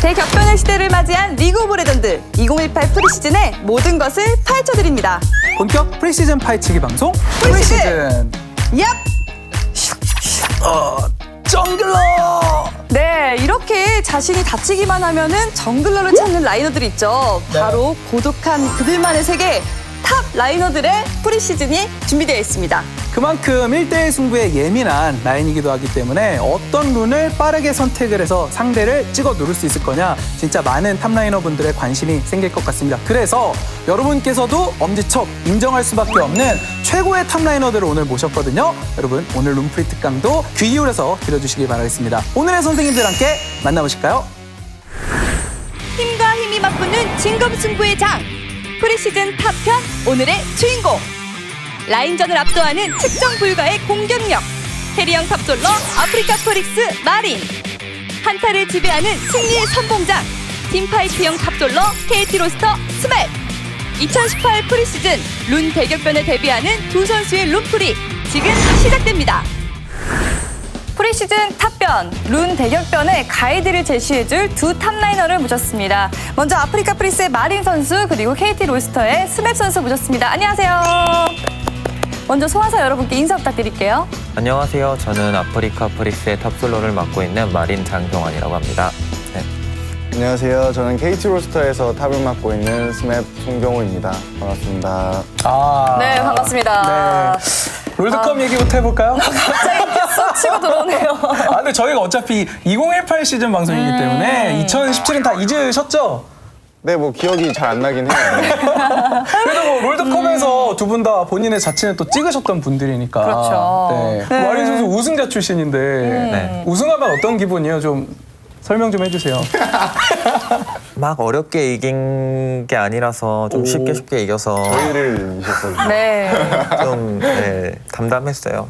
대격변의 시대를 맞이한 리그 오브 레전드 2018 프리시즌의 모든 것을 파헤쳐드립니다. 본격 프리시즌 파헤치기 방송 프리시즌! 얍! 정글러! 네, 이렇게 자신이 다치기만 하면은 정글러를 찾는 라이너들이 있죠. 바로 고독한 그들만의 세계 탑 라이너들의 프리시즌이 준비되어 있습니다. 그만큼 1대1 승부에 예민한 라인이기도 하기 때문에 어떤 룬을 빠르게 선택을 해서 상대를 찍어 누를 수 있을 거냐 진짜 많은 탑라이너분들의 관심이 생길 것 같습니다. 그래서 여러분께서도 엄지척 인정할 수밖에 없는 최고의 탑라이너들을 오늘 모셨거든요. 여러분 오늘 룬프리 특강도 귀 기울여서 들어주시기 바라겠습니다. 오늘의 선생님들 함께 만나보실까요? 힘과 힘이 맞붙는 진검승부의 장 프리시즌 탑편 오늘의 주인공 라인전을 압도하는 측정 불가의 공격력 캐리형 탑솔러 아프리카 프릭스 마린 한타를 지배하는 승리의 선봉장 팀파이트형 탑솔러 KT 로스터 스맵 2018 프리시즌 룬 대격변에 데뷔하는 두 선수의 룬풀이 지금 시작됩니다. 프리시즌 탑변, 룬 대격변의 가이드를 제시해줄 두 탑라이너를 모셨습니다. 먼저 아프리카 프릭스의 마린 선수 그리고 KT 로스터의 스맵 선수 모셨습니다. 안녕하세요. 먼저 소환사 여러분께 인사 부탁드릴게요. 안녕하세요. 저는 아프리카 프릭스의 탑솔러를 맡고 있는 마린 장경환이라고 합니다. 네. 안녕하세요. 저는 KT 로스터에서 탑을 맡고 있는 스맵 송경호입니다. 반갑습니다. 네, 반갑습니다. 네. 롤드컵 얘기부터 해볼까요? 쏙 치고 들어오네요. 근데 저희가 어차피 2018 시즌 방송이기 때문에 2017은 다 잊으셨죠? 네, 뭐 기억이 잘 안 나긴 해요. 그래도 뭐 롤드컵에서 두 분 다 본인의 자치는 또 찍으셨던 분들이니까. 그렇죠. 네. 네. 마린 선수 우승자 출신인데 네. 우승하면 어떤 기분이에요? 좀 설명 좀 해주세요. 막 어렵게 이긴 게 아니라서 좀 쉽게 이겨서 저희를 이기셨거든요. 네. 좀 담담했어요.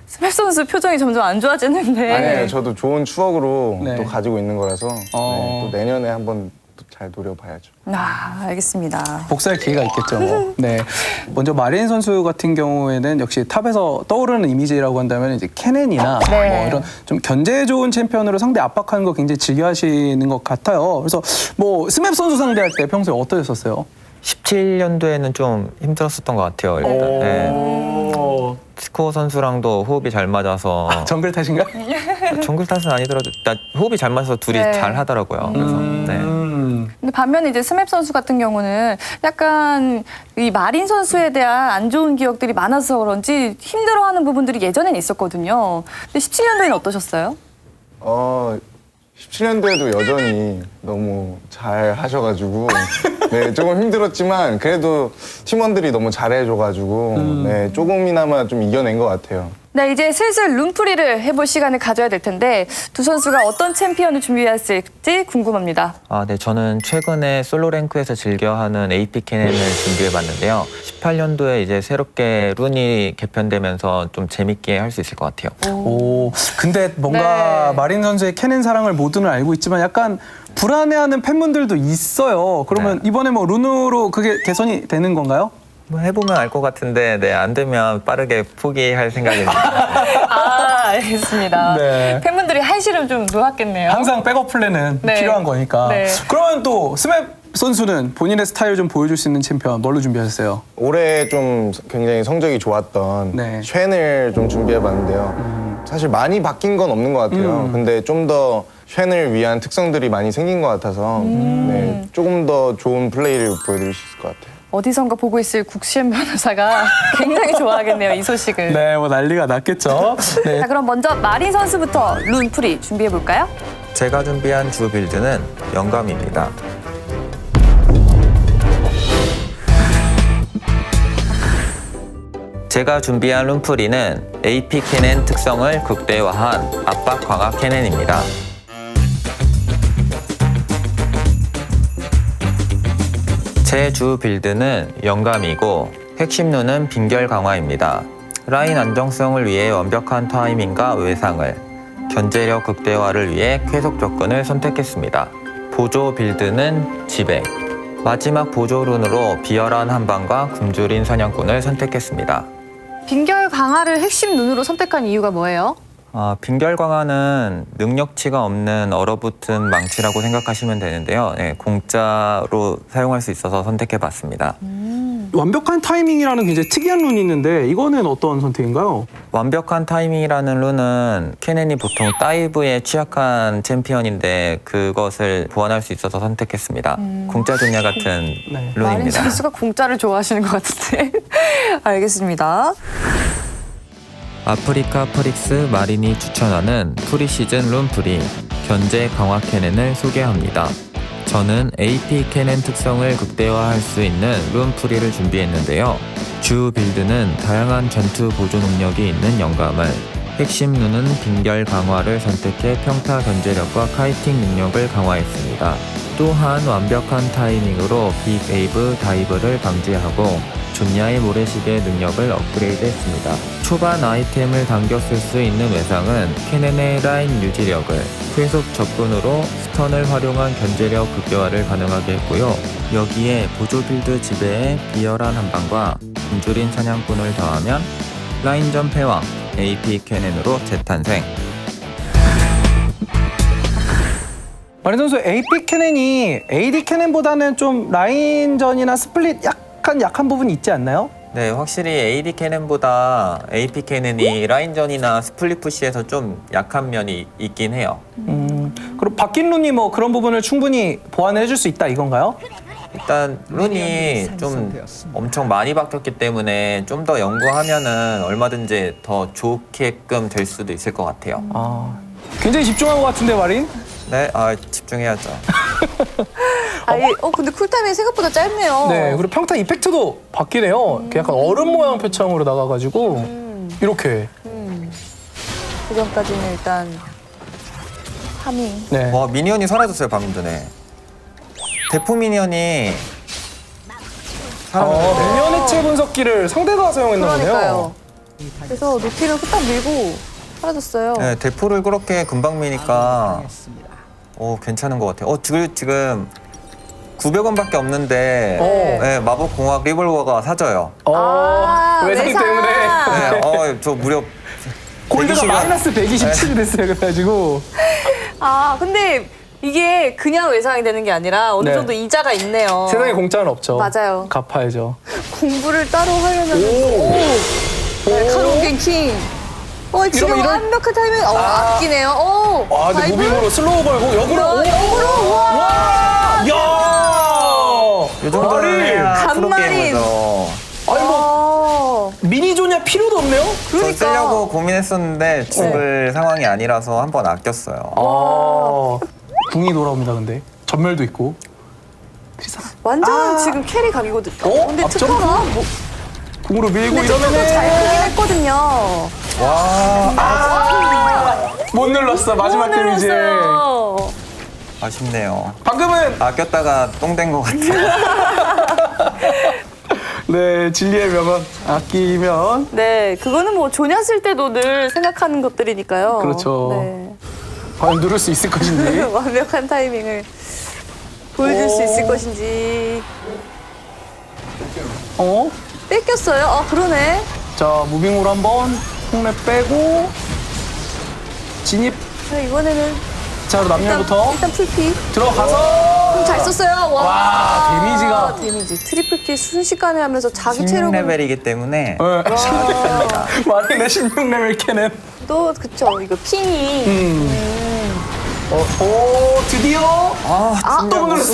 스맵 선수 표정이 점점 안 좋아지는데. 아니에요. 저도 좋은 추억으로 네. 또 가지고 있는 거라서 네, 또 내년에 한번 또 잘 노려봐야죠. 알겠습니다. 복수할 기회가 있겠죠. 뭐. 네. 먼저 마린 선수 같은 경우에는 역시 탑에서 떠오르는 이미지라고 한다면 이제 케넨이나 네. 뭐 이런 좀 견제 좋은 챔피언으로 상대 압박하는 거 굉장히 즐겨하시는 것 같아요. 그래서 뭐 스맵 선수 상대할 때 평소에 어떠셨어요? 17년도에는 좀 힘들었었던 것 같아요. 일단. 네. 스코어 선수랑도 호흡이 잘 맞아서 정글 탓인가? 정글 탓은 아니더라도 일단 호흡이 잘 맞아서 둘이 네. 잘 하더라고요. 그래서 네. 근데 반면에 이제 스맵 선수 같은 경우는 약간 이 마린 선수에 대한 안 좋은 기억들이 많아서 그런지 힘들어하는 부분들이 예전엔 있었거든요. 근데 17년도에는 어떠셨어요? 17년도에도 여전히 너무 잘 하셔가지고 네, 조금 힘들었지만 그래도 팀원들이 너무 잘해줘가지고 네, 조금이나마 좀 이겨낸 것 같아요. 네, 이제 슬슬 룬프리를 해볼 시간을 가져야 될 텐데 두 선수가 어떤 챔피언을 준비했을지 궁금합니다. 네, 저는 최근에 솔로 랭크에서 즐겨하는 AP 캐넨을 준비해봤는데요. 18년도에 이제 새롭게 룬이 개편되면서 좀 재밌게 할 수 있을 것 같아요. 오, 근데 뭔가 네. 마린 선수의 캐넨 사랑을 모두는 알고 있지만 약간 불안해하는 팬분들도 있어요. 그러면 이번에 뭐 룬으로 그게 개선이 되는 건가요? 뭐 해보면 알 것 같은데 안 되면 빠르게 포기할 생각입니다. 알겠습니다. 네. 팬분들이 한시름 좀 놓았겠네요. 항상 백업 플랜은 네. 필요한 거니까. 네. 그러면 또 스맵 선수는 본인의 스타일 좀 보여줄 수 있는 챔피언 뭘로 준비하셨어요? 올해 좀 굉장히 성적이 좋았던 네. 쉔을 좀 준비해봤는데요. 사실 많이 바뀐 건 없는 것 같아요. 근데 좀 더 쉔을 위한 특성들이 많이 생긴 것 같아서 네, 조금 더 좋은 플레이를 보여드릴 수 있을 것 같아요. 어디선가 보고 있을 국시현 변호사가 굉장히 좋아하겠네요, 이 소식을. 네, 뭐 난리가 났겠죠. 네. 자, 그럼 먼저 마린 선수부터 룬프리 준비해볼까요? 제가 준비한 주 빌드는 영감입니다. 제가 준비한 룬프리는 AP 캐넨 특성을 극대화한 압박 강화 캐넨입니다. 제 주 빌드는 영감이고 핵심 룬은 빙결 강화입니다. 라인 안정성을 위해 완벽한 타이밍과 외상을, 견제력 극대화를 위해 쾌속 접근을 선택했습니다. 보조 빌드는 지배, 마지막 보조 룬으로 비열한 한방과 굶주린 사냥꾼을 선택했습니다. 빙결 강화를 핵심 룬으로 선택한 이유가 뭐예요? 빈결 강화는 능력치가 없는 얼어붙은 망치라고 생각하시면 되는데요. 네, 공짜로 사용할 수 있어서 선택해봤습니다. 완벽한 타이밍이라는 굉장히 특이한 룬이 있는데 이거는 어떤 선택인가요? 완벽한 타이밍이라는 룬은 케넨이 보통 다이브에 취약한 챔피언인데 그것을 보완할 수 있어서 선택했습니다. 공짜 조냐 같은 네. 마린 룬입니다. 선수가 공짜를 좋아하시는 것 같은데. 알겠습니다. 아프리카 프릭스 마린이 추천하는 프리시즌 룬프리 견제 강화 캐넨을 소개합니다. 저는 AP 캐넨 특성을 극대화할 수 있는 룬프리를 준비했는데요. 주 빌드는 다양한 전투 보조 능력이 있는 영감을, 핵심 룬은 빈결 강화를 선택해 평타 견제력과 카이팅 능력을 강화했습니다. 또한 완벽한 타이밍으로 빅 웨이브 다이브를 방지하고 존야의 모래시계 능력을 업그레이드했습니다. 초반 아이템을 당겨 쓸 수 있는 외상은 캐넨의 라인 유지력을, 계속 적군으로 스턴을 활용한 견제력 극대화를 가능하게 했고요. 여기에 보조 빌드 지배에 비열한 한방과 굶주린 사냥꾼을 더하면 라인전 패왕 AP 캐넨으로 재탄생. 마린 선수 AP 캐넨이 AD 캐넨보다는 좀 라인전이나 스플릿 약한 부분이 있지 않나요? 네, 확실히 AD 캐넨보다 AP 캐넨이 라인전이나 스플릿 푸시에서 좀 약한 면이 있긴 해요. 그리고 바뀐 룬이 뭐 그런 부분을 충분히 보완을 해줄 수 있다 이건가요? 일단 룬이 좀 엄청 많이 바뀌었기 때문에 좀 더 연구하면은 얼마든지 더 좋게끔 될 수도 있을 것 같아요. 굉장히 집중한 것 같은데 마린? 네, 집중해야죠. 근데 쿨타임이 생각보다 짧네요. 네, 그리고 평타 이펙트도 바뀌네요. 이렇게 약간 얼음 모양 표창으로 나가가지고 이렇게. 그 전까지는 일단 파밍. 네. 와, 미니언이 사라졌어요, 방금 전에. 대포 미니언이 사라졌는데. 미니언 해체 분석기를 상대가 사용했나 보네요. 그러니까요. 그래서 노티를 후딱 밀고 사라졌어요. 네, 대포를 그렇게 금방 미니까 괜찮은 것 같아요. 지금 900원밖에 없는데 네, 마법 공학 리볼버가 사져요. 외상 외상. 때문에 네, 저 무려 골드가 120원. 마이너스 127이 됐어요. 그래가지고 근데 이게 그냥 외상이 되는 게 아니라 어느 네. 정도 이자가 있네요. 세상에 공짜는 없죠. 맞아요. 갚아야죠. 공부를 따로 하려면 날카로운 갱킹. 지금 이러면 이런- 완벽한 타이밍. 아끼네요. 근데 다이브? 무빙으로 슬로우 걸고 역으로. 역으로. 와. 야! 이 정도는 해야 간마린. 프로게이머죠. 아니 뭐 미니존이야 필요도 없네요. 저 그러니까. 쓰려고 고민했었는데 죽을 상황이 아니라서 한 번 아꼈어요. 궁이 돌아옵니다. 근데 전멸도 있고. 완전 지금 캐리 각이거든요. 근데 앞점프? 특허나 뭐 궁으로 밀고 근데 특허도 잘 이러면은 크긴 했거든요. 못 눌렀어. 마지막 못 데미지. 눌렀어요. 아쉽네요. 방금은 아꼈다가 똥 된 것 같아요. 네 진리의 명언 아끼면 네, 그거는 뭐 조냐 쓸 때도 늘 생각하는 것들이니까요. 그렇죠. 네. 과연 누를 수 있을 것인지. 완벽한 타이밍을 보여줄 수 있을 것인지. 뺏겼어요? 그러네. 자 무빙으로 한번 폭랩 빼고 진입. 자, 이번에는 자 남녀부터 일단 풀피. 들어가서 잘 썼어요. 와, 데미지가. 데미지. 트리플킬 순식간에 하면서 자기 체력을 16레벨이기 때문에 마린의 16레벨 캐넨. 또 그쵸. 이거 핑이. 오 드디어 또 눌렀어.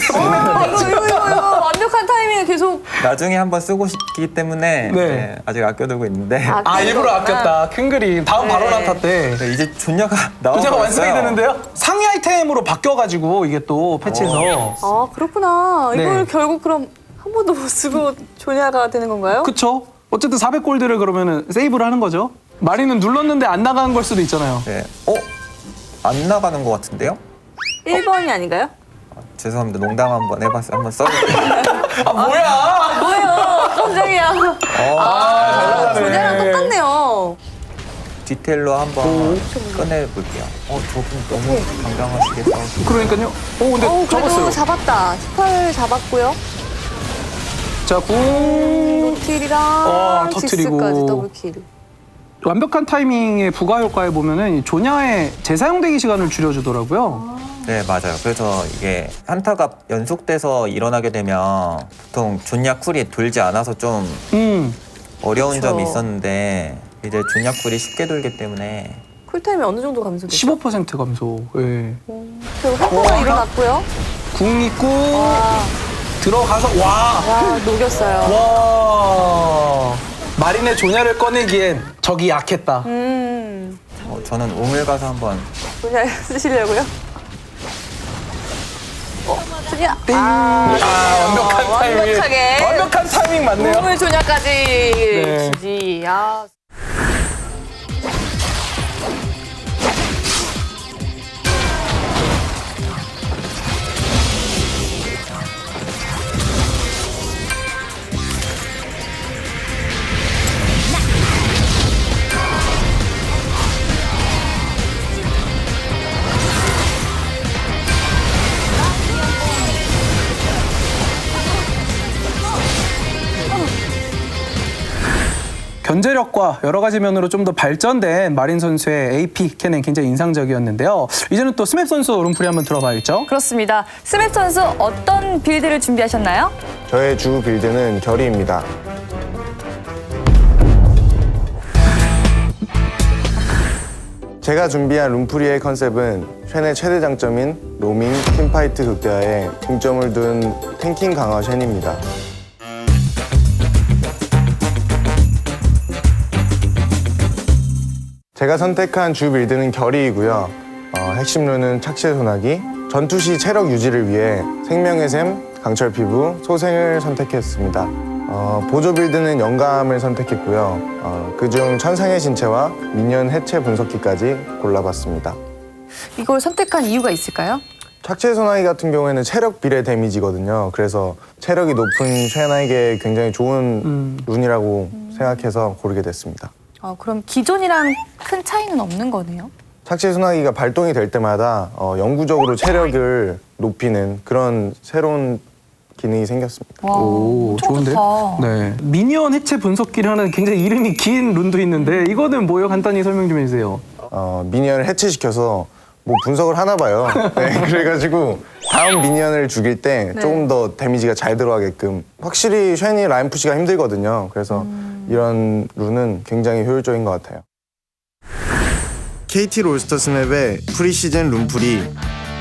이거 완벽한 타이밍을 계속. 나중에 한번 쓰고 싶기 때문에 네. 네, 아직 아껴두고 있는데 일부러 아꼈다. 큰 그림. 다음 네. 바로 나타 때. 네, 이제 존냐가 도자가 나와버렸어요. 완성이 되는데요. 상위 아이템으로 바뀌어가지고 이게 또 패치해서. 그렇구나. 네. 이걸 결국 그럼 한 번도 못 쓰고 조냐가 되는 건가요? 그쵸? 어쨌든 400골드를 그러면은 세이브를 하는 거죠. 마리는 눌렀는데 안 나가는 걸 수도 있잖아요. 네. 안 나가는 것 같은데요? 1번이 아닌가요? 죄송합니다. 농담 한번 해봤어요. 한번 써볼게요. 뭐야? 뭐예요? 깜짝이야. 조냐랑 똑같네요. 디테일로 한번 꺼내볼게요. 저분 너무 당당하시게 싸우시고. 그러니까요. 근데 그래도 잡았어요. 잡았다. 18 잡았고요. 자, 궁. 노틸이랑 터트리고. 지스까지 더블킬. 완벽한 타이밍의 부가 효과에 보면은 이 조냐의 재사용되기 시간을 줄여주더라고요. 네, 맞아요. 그래서 이게 한타가 연속돼서 일어나게 되면 보통 존야 쿨이 돌지 않아서 좀 어려운 그쵸. 점이 있었는데 이제 존야 쿨이 쉽게 돌기 때문에 쿨타임이 어느 정도 감소됐죠? 15% 감소. 예. 그리고 한타가 일어났고요. 궁 있고 와, 들어가서 와. 녹였어요. 와. 마린의 조냐를 꺼내기엔 적이 약했다. 저는 우물 가서 한번 그냥 쓰시려고요? 그냥 띵. 완벽한 타이밍. 완벽하게. 완벽한 타이밍 맞네요. 우물 조냐까지 네. 지지. 아. 견제력과 여러 가지 면으로 좀 더 발전된 마린 선수의 AP 캐는 굉장히 인상적이었는데요. 이제는 또 스맵 선수 룸프리 한번 들어봐야겠죠? 그렇습니다. 스맵 선수 어떤 빌드를 준비하셨나요? 저의 주 빌드는 결의입니다. 제가 준비한 룸프리의 컨셉은 쉔의 최대 장점인 로밍, 팀파이트 극대화에 중점을 둔 탱킹 강화 쉔입니다. 제가 선택한 주 빌드는 결의이고요. 핵심 룬은 착시의 소나기, 전투 시 체력 유지를 위해 생명의 샘, 강철 피부, 소생을 선택했습니다. 보조 빌드는 영감을 선택했고요. 그중 천상의 신체와 미니언 해체 분석기까지 골라봤습니다. 이걸 선택한 이유가 있을까요? 착취의 소나기 같은 경우에는 체력 비례 데미지거든요. 그래서 체력이 높은 쉐나에게 굉장히 좋은 룬이라고 생각해서 고르게 됐습니다. 그럼 기존이랑 큰 차이는 없는 거네요? 착취의 소나기가 발동이 될 때마다 영구적으로 체력을 높이는 그런 새로운 기능이 생겼습니다. 와, 오, 엄청 좋은데? 좋다. 네. 미니언 해체 분석기라는 굉장히 이름이 긴 룬도 있는데 이거는 뭐예요? 간단히 설명 좀 해주세요. 미니언을 해체시켜서 뭐 분석을 하나 봐요. 네, 그래가지고 다음 미니언을 죽일 때 조금 더 데미지가 잘 들어가게끔 확실히 쉔이 라인 푸시가 힘들거든요. 그래서 이런 룬은 굉장히 효율적인 것 같아요. KT 롤스터스 맵의 프리시즌 룬풀이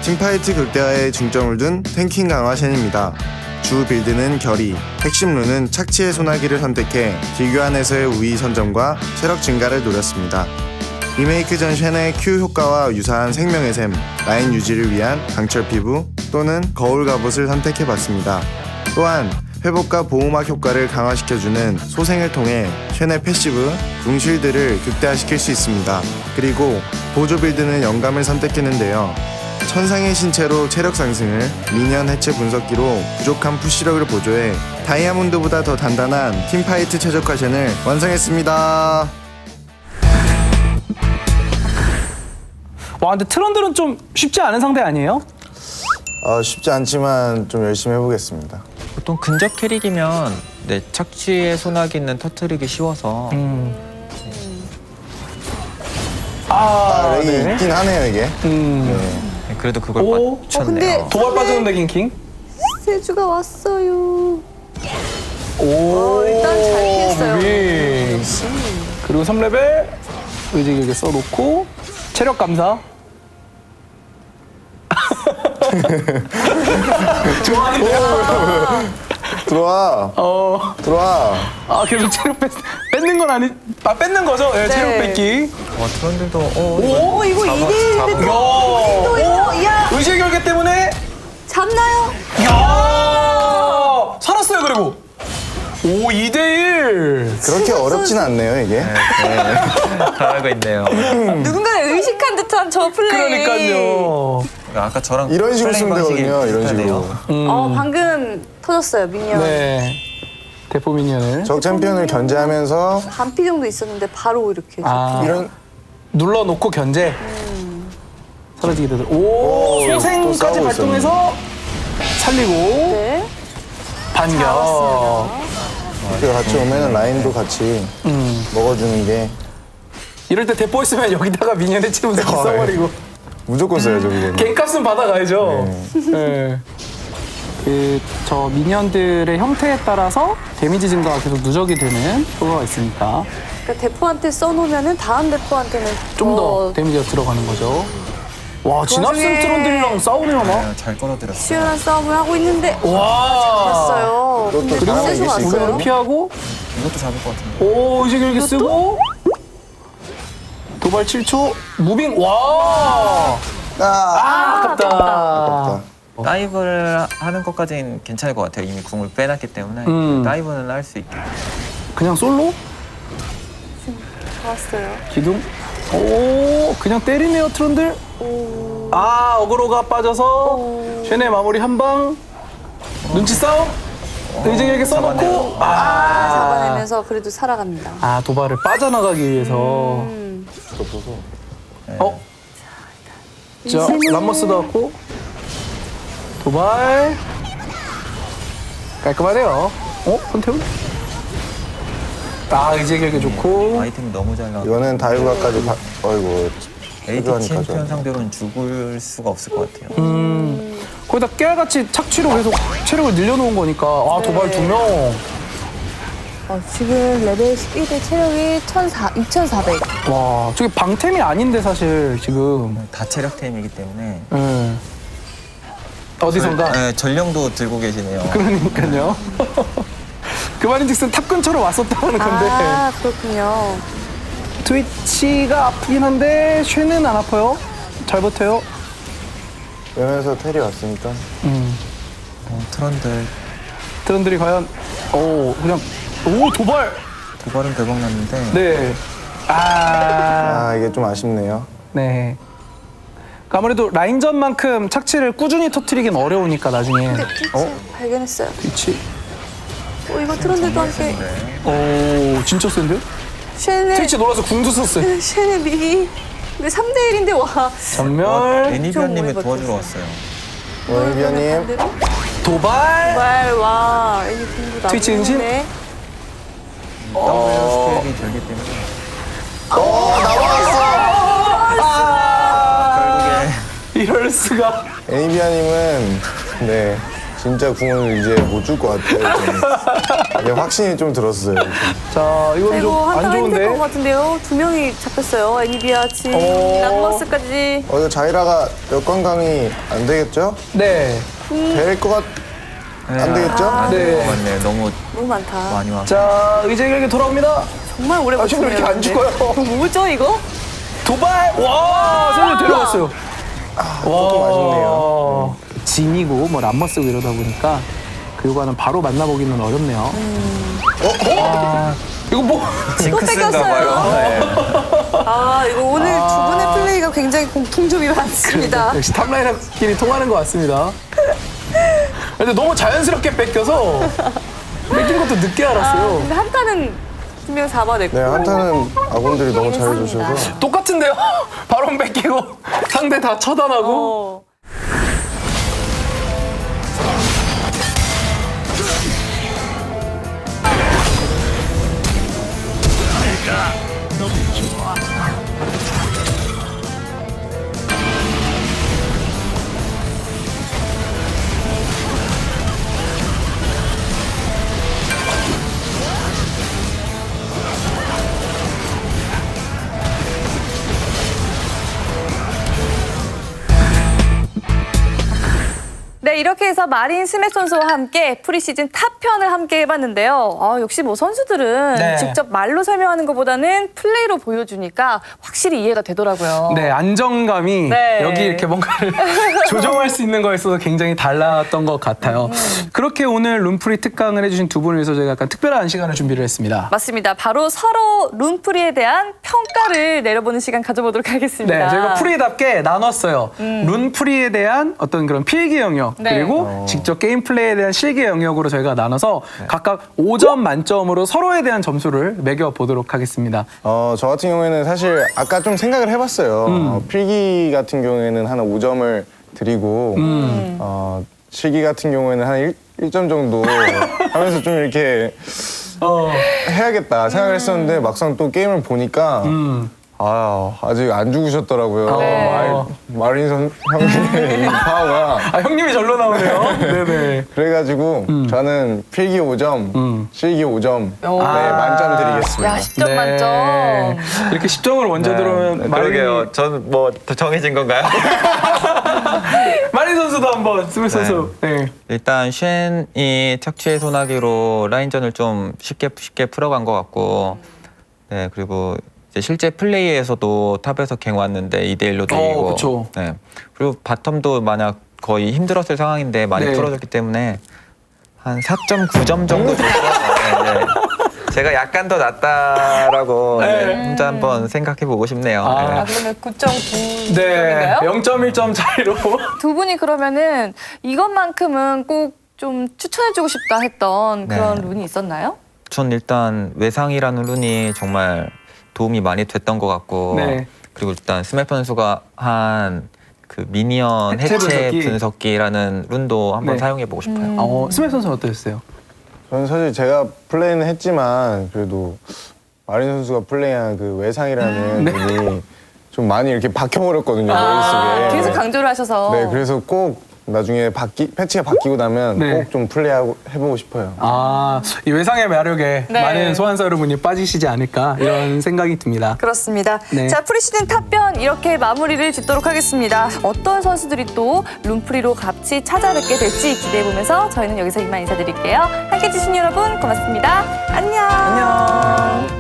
팀파이트 극대화에 중점을 둔 탱킹 강화 쉔입니다. 주 빌드는 결의, 핵심 룬은 착취의 소나기를 선택해 딜교 안에서의 우위 선점과 체력 증가를 노렸습니다. 리메이크 전 쉔의 Q 효과와 유사한 생명의 샘, 라인 유지를 위한 강철 피부 또는 거울 갑옷을 선택해봤습니다. 또한 회복과 보호막 효과를 강화시켜주는 소생을 통해 쉔의 패시브, 궁실드를 극대화시킬 수 있습니다. 그리고 보조 빌드는 영감을 선택했는데요. 천상의 신체로 체력 상승을, 미니언 해체 분석기로 부족한 푸시력을 보조해 다이아몬드보다 더 단단한 팀파이트 최적화 쉔을 완성했습니다. 와, 근데 트런들은 좀 쉽지 않은 상대 아니에요? 쉽지 않지만 좀 열심히 해보겠습니다. 보통 근접 캐릭이면 네, 착취의 소나기는 터트리기 쉬워서 렉이 네. 있긴 하네요, 이게. 네, 그래도 그걸 오. 맞췄네요. 근데 도발 빠지는 백인킹. 세주가 왔어요. 오, 일단 잘 피했어요. 윙. 그리고 3레벨 의지격에 써놓고 체력 감사. 좋아하는데요? 들어와, 들어와. 계속 체력 뺏는 건 아니, 뺏는 거죠? 네, 체력 네. 뺏기. 트런들도 오, 이거 2대1인데 야, 야, 의지의 결계 때문에 잡나요? 야, 살았어요. 그리고 2대1. 그렇게 어렵진 않네요, 이게. 잘하고 있네요. 누군가를 의식한 듯한 저 플레이. 그러니까요. 아까 저랑 이런 식으로 플레이 쓰면 방식이 되거든요, 이런 비슷하네요. 식으로. 방금 터졌어요, 미니언. 네. 대포 미니언을. 적 챔피언을 견제하면서 반피 정도 있었는데 바로 이렇게. 이런 눌러놓고 견제. 사라지게 되더라고. 오, 또 소생까지 싸우고 발동해서 살리고 네. 반격. 이렇게 같이 오면 라인도 같이 먹어주는 게 이럴 때 대포 있으면 여기다가 미니언 해치면서 써버리고 무조건 써야죠, 그거는. 갱값은 받아가야죠. 네. 저 미니언들의 형태에 따라서 데미지 증가가 계속 누적이 되는 효과가 있으니까 그러니까 대포한테 써놓으면은 다음 대포한테는 좀 더 데미지가 들어가는 거죠. 와, 진압 와중에 센트런들이랑 싸우네요, 막. 잘 끌어들였어요. 치열한 싸움을 하고 있는데 와. 봤어요. 근데 그리고 세수 이게 왔어요. 이걸 피하고, 이것도 잡을 것 같은데. 오, 이제 이렇게 쓰고, 도발 7초, 무빙, 와! 아깝다. 아깝다. 다이브를 하는 것까지는 괜찮을 것 같아요. 이미 궁을 빼놨기 때문에 다이브는 할 수 있게. 그냥 솔로? 좋았어요. 기둥? 오, 그냥 때리네요, 트런들. 아, 어그로가 빠져서 쉔의 마무리 한 방. 눈치 싸움. 의정에게 써놓고. 잡아내면서 그래도 살아갑니다. 아, 도발을 빠져나가기 위해서. 자, 람머스도 왔고. 도발. 깔끔하네요. 폰테온? 아, 의정에게 좋고. 아이템이 너무 잘 나와. 이거는 다이브가까지 어이구. AD 해주하니까 챔피언 좀. 상대로는 죽을 수가 없을 것 같아요. 거기다 깨알같이 착취로 계속 체력을 늘려놓은 거니까. 아, 도발 2명. 지금 레벨 11대 체력이 2,400. 와, 저게 방템이 아닌데, 사실, 지금. 다 체력템이기 때문에. 어디선가. 네, 전령도 들고 계시네요. 그러니까요. 그 말인즉슨 탑 근처로 왔었다는 건데 아, 그렇군요. 트위치가 아프긴 한데 쉐는 안 아파요. 잘 버텨요. 이러면서 테리 왔으니까. 트런들 트런들이 과연 그냥 도발. 도발은 대박 났는데 네. 이게 좀 아쉽네요. 네. 아무래도 라인전만큼 착취를 꾸준히 터트리긴 어려우니까 나중에. 근데 트위치 발견했어요. 트위치. 이거 트런들도 함께 진짜 센데? 쉐네 트위치 놀아서 궁도 썼어요. 쉐네 미기. 근데 3대 1인데 와. 전멸. 애니비언님이 좀 도와주러 왔어요. 월비언님. 도발. 정말 와. 애니 공도 나오고 트위치 은신? 있네. W 스펙이 들기 때문에 이럴 수가. 애니비아님은 네 진짜 궁을 이제 못 줄 것 같아요. 이제 확신이 좀 들었어요. 자, 이건 이거 좀 안 한타가 힘들 것 좋은데. 같은데요. 2명이 잡혔어요. 애니비아 치, 람머스까지. 이거 자이라가 여권 강의 안 되겠죠? 네. 될 것 안 되겠죠? 네. 맞네. 너무 너무 많다. 많이 와서. 자, 의정에게 돌아옵니다. 정말 오래 지금 버티네요. 이렇게 안 근데. 죽어요. 뭐죠 이거? 도발! 와! 선수 데려갔어요. 조금 아쉽네요. 진이고 뭐 람머 쓰고 이러다 보니까 그 요가는 바로 만나보기는 어렵네요. 이거 뭐? 징크스인가 뺏겼어요. 봐요. 네. 이거 오늘 두 분의 플레이가 굉장히 공통점이 많습니다. 역시 탑라이너끼리 통하는 것 같습니다. 근데 너무 자연스럽게 뺏겨서 뺏긴 것도 늦게 알았어요. 근데 한타는 분명 잡아냈고. 네, 한타는 아군들이 너무 잘해주셔서. 똑같은데요? 바로 뺏기고 상대 다 처단하고. 네, 이렇게 해서 마린 스맥 선수와 함께 프리시즌 탑편을 함께 해봤는데요. 역시 뭐 선수들은 네. 직접 말로 설명하는 것보다는 플레이로 보여주니까 확실히 이해가 되더라고요. 네, 안정감이 네. 여기 이렇게 뭔가를 조정할 수 있는 거에 있어서 굉장히 달랐던 것 같아요. 그렇게 오늘 룬프리 특강을 해주신 두 분을 위해서 저희가 약간 특별한 시간을 준비를 했습니다. 맞습니다. 바로 서로 룬프리에 대한 평가를 내려보는 시간 가져보도록 하겠습니다. 네, 저희가 프리답게 나눴어요. 룬프리에 대한 어떤 그런 필기 영역 네. 그리고 직접 게임 플레이에 대한 실기 영역으로 저희가 나눠서 각각 5점 만점으로 서로에 대한 점수를 매겨보도록 하겠습니다. 저 같은 경우에는 사실 아까 좀 생각을 해봤어요. 필기 같은 경우에는 한 5점을 드리고 실기 같은 경우에는 한 1점 정도 하면서 좀 이렇게 해야겠다 생각을 했었는데 막상 또 게임을 보니까 아직 안 죽으셨더라고요. 네. 마린 형님의 이 파워가. 아, 형님이 절로 나오네요. 네네. 그래가지고 저는 필기 5점, 실기 5점, 네, 만점 드리겠습니다. 야, 10점 네. 만점. 이렇게 10점을 먼저 들어오면 그러게요. 저는 뭐 더 정해진 건가요? 마린 선수도 한번 스미스 선수. 네. 일단 쉔이 착취의 소나기로 라인전을 좀 쉽게 풀어간 것 같고, 네, 그리고 이제 실제 플레이에서도 탑에서 갱 왔는데 2대1로 이기고, 그쵸. 네, 그리고 바텀도 만약 거의 힘들었을 상황인데 많이 네. 풀어줬기 때문에 한 4.9점 정도 줬어요. 네, 네. 제가 약간 더 낫다라고 네, 혼자 한번 생각해보고 싶네요. 아, 네. 그러면 9.9점인가요? 네. 0.1점 차이로. 두 분이 그러면은 이것만큼은 꼭 좀 추천해주고 싶다 했던 그런 네. 룬이 있었나요? 전 일단 외상이라는 룬이 정말 도움이 많이 됐던 것 같고, 네. 그리고 일단 스맵 선수가 한 그 미니언 해체 해체 분석기. 분석기라는 룬도 한번 네. 사용해보고 싶어요. 스미스 선수는 어떠셨어요? 저는 사실 제가 플레이는 했지만 그래도 마린 선수가 플레이한 그 외상이라는 분이 좀 많이 이렇게 박혀버렸거든요. 머릿속에. 계속 강조를 하셔서. 네, 그래서 꼭 나중에 패치가 바뀌고 나면 네. 꼭 좀 해보고 싶어요. 아, 이 외상의 매력에 네. 많은 소환사 여러분이 빠지시지 않을까 이런 생각이 듭니다. 그렇습니다. 네. 자, 프리시즌 탑편 이렇게 마무리를 짓도록 하겠습니다. 어떤 선수들이 또 룸프리로 같이 찾아뵙게 될지 기대해보면서 저희는 여기서 이만 인사드릴게요. 함께해 주신 여러분 고맙습니다. 안녕. 안녕.